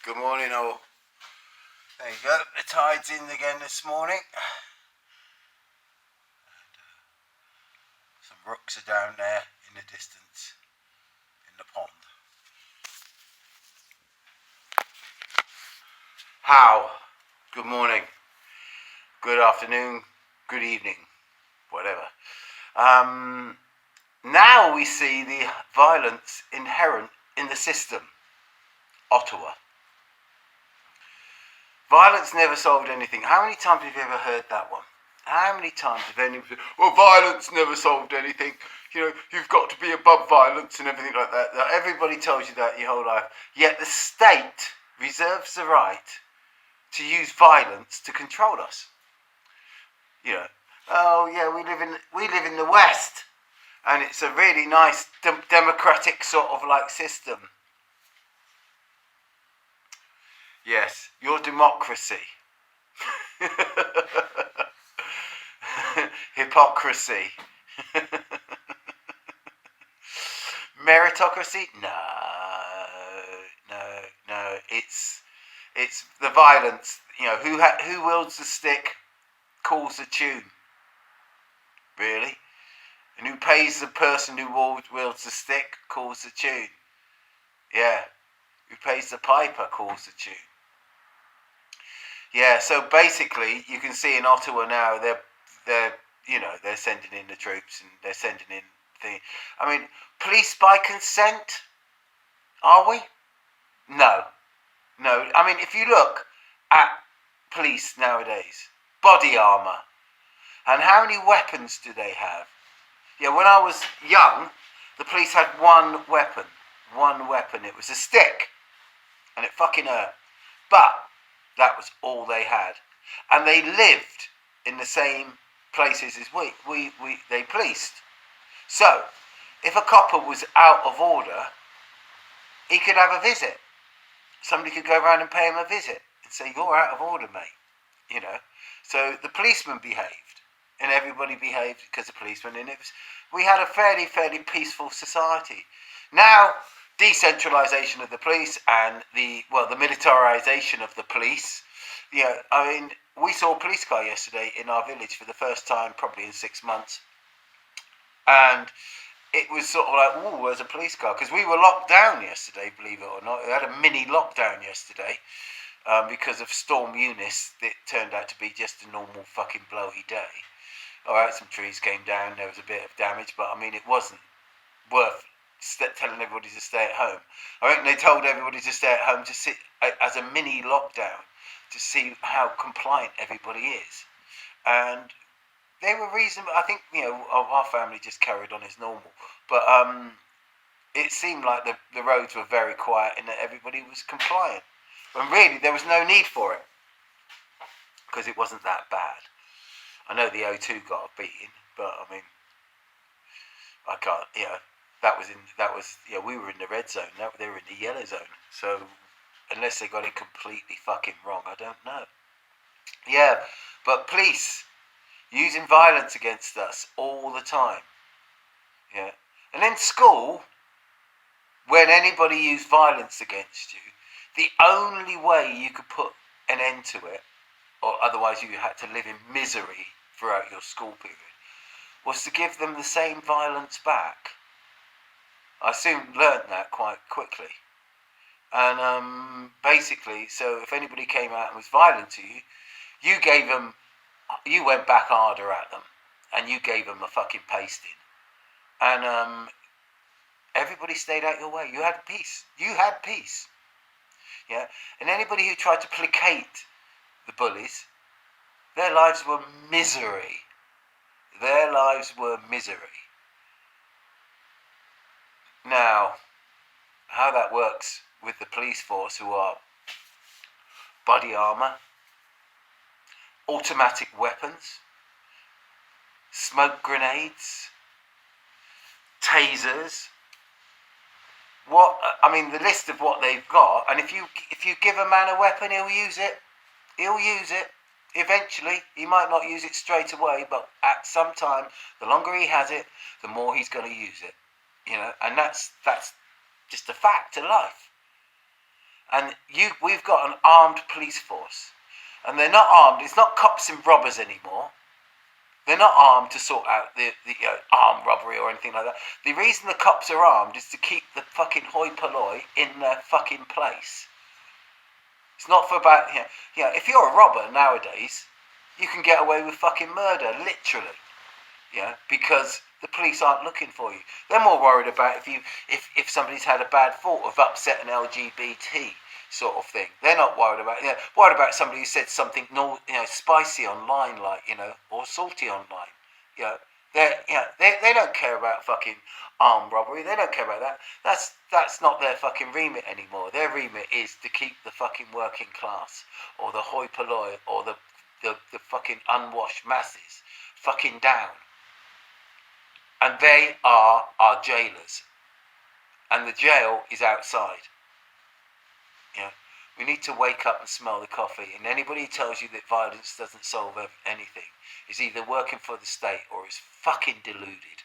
Good morning, all. There you go. The tide's in again this morning. Some rooks are down there in the distance, in the pond. How? Good morning. Good afternoon. Good evening. Whatever. Now we see the violence inherent in the system. Ottawa. Violence never solved anything. How many times have you ever heard that one? How many times have anyone said, well, violence never solved anything. You know, you've got to be above violence and everything like that. Everybody tells you that your whole life. Yet the state reserves the right to use violence to control us. You know, oh yeah, we live in the West, and it's a really nice democratic sort of like system. Yes, your democracy. Hypocrisy. Meritocracy? No. It's the violence. You know, who wields the stick calls the tune. Really? And who pays the person who wields the stick calls the tune. Yeah. Who pays the piper calls the tune. Yeah, so basically you can see in Ottawa now they're sending in the troops and they're sending in I mean, police by consent? Are we? No. I mean, if you look at police nowadays, body armour, and how many weapons do they have? Yeah, when I was young, the police had one weapon. It was a stick. And it fucking hurt. But that was all they had. And they lived in the same places as they policed. So, if a copper was out of order, he could have a visit. Somebody could go around and pay him a visit and say, you're out of order, mate. You know. So the policeman behaved. And everybody behaved because the policeman. And we had a fairly peaceful society. Now, decentralisation of the police and the militarisation of the police. You know, I mean, we saw a police car yesterday in our village for the first time probably in 6 months. And it was sort of like, ooh, there's a police car. Because we were locked down yesterday, believe it or not. We had a mini lockdown yesterday because of Storm Eunice. It turned out to be just a normal fucking blowy day. All right, some trees came down. There was a bit of damage. But, I mean, it wasn't worth telling everybody to stay at home. I think they told everybody to stay at home to sit as a mini lockdown to see how compliant everybody is. And they were reasonable. I think, you know, our family just carried on as normal. But it seemed like the roads were very quiet and that everybody was compliant. And really, there was no need for it. Because it wasn't that bad. I know the O2 got a beating, but I mean, I can't, you know, we were in the red zone. They were in the yellow zone. So, unless they got it completely fucking wrong, I don't know. Yeah, but police using violence against us all the time. Yeah. And in school, when anybody used violence against you, the only way you could put an end to it, or otherwise you had to live in misery throughout your school period, was to give them the same violence back. I soon learnt that quite quickly. And basically, so if anybody came out and was violent to you, you went back harder at them. And you gave them a fucking pasting. And everybody stayed out your way. You had peace. Yeah. And anybody who tried to placate the bullies, their lives were misery. Now, how that works with the police force, who are body armour, automatic weapons, smoke grenades, tasers. The list of what they've got, and if you give a man a weapon, he'll use it. Eventually, he might not use it straight away, but at some time, the longer he has it, the more he's going to use it. You know, and that's just a fact of life. And we've got an armed police force, and they're not armed. It's not cops and robbers anymore. They're not armed to sort out the armed robbery or anything like that. The reason the cops are armed is to keep the fucking hoi polloi in their fucking place. It's not for about, if you're a robber nowadays, you can get away with fucking murder, literally. Because the police aren't looking for you. They're more worried about if somebody's had a bad thought of upsetting LGBT sort of thing. They're not worried about worried about somebody who said something spicy online, like or salty online. They don't care about fucking armed robbery. They don't care about that. That's not their fucking remit anymore. Their remit is to keep the fucking working class or the hoi polloi or the fucking unwashed masses fucking down. And they are our jailers. And the jail is outside. We need to wake up and smell the coffee. And anybody who tells you that violence doesn't solve anything is either working for the state or is fucking deluded.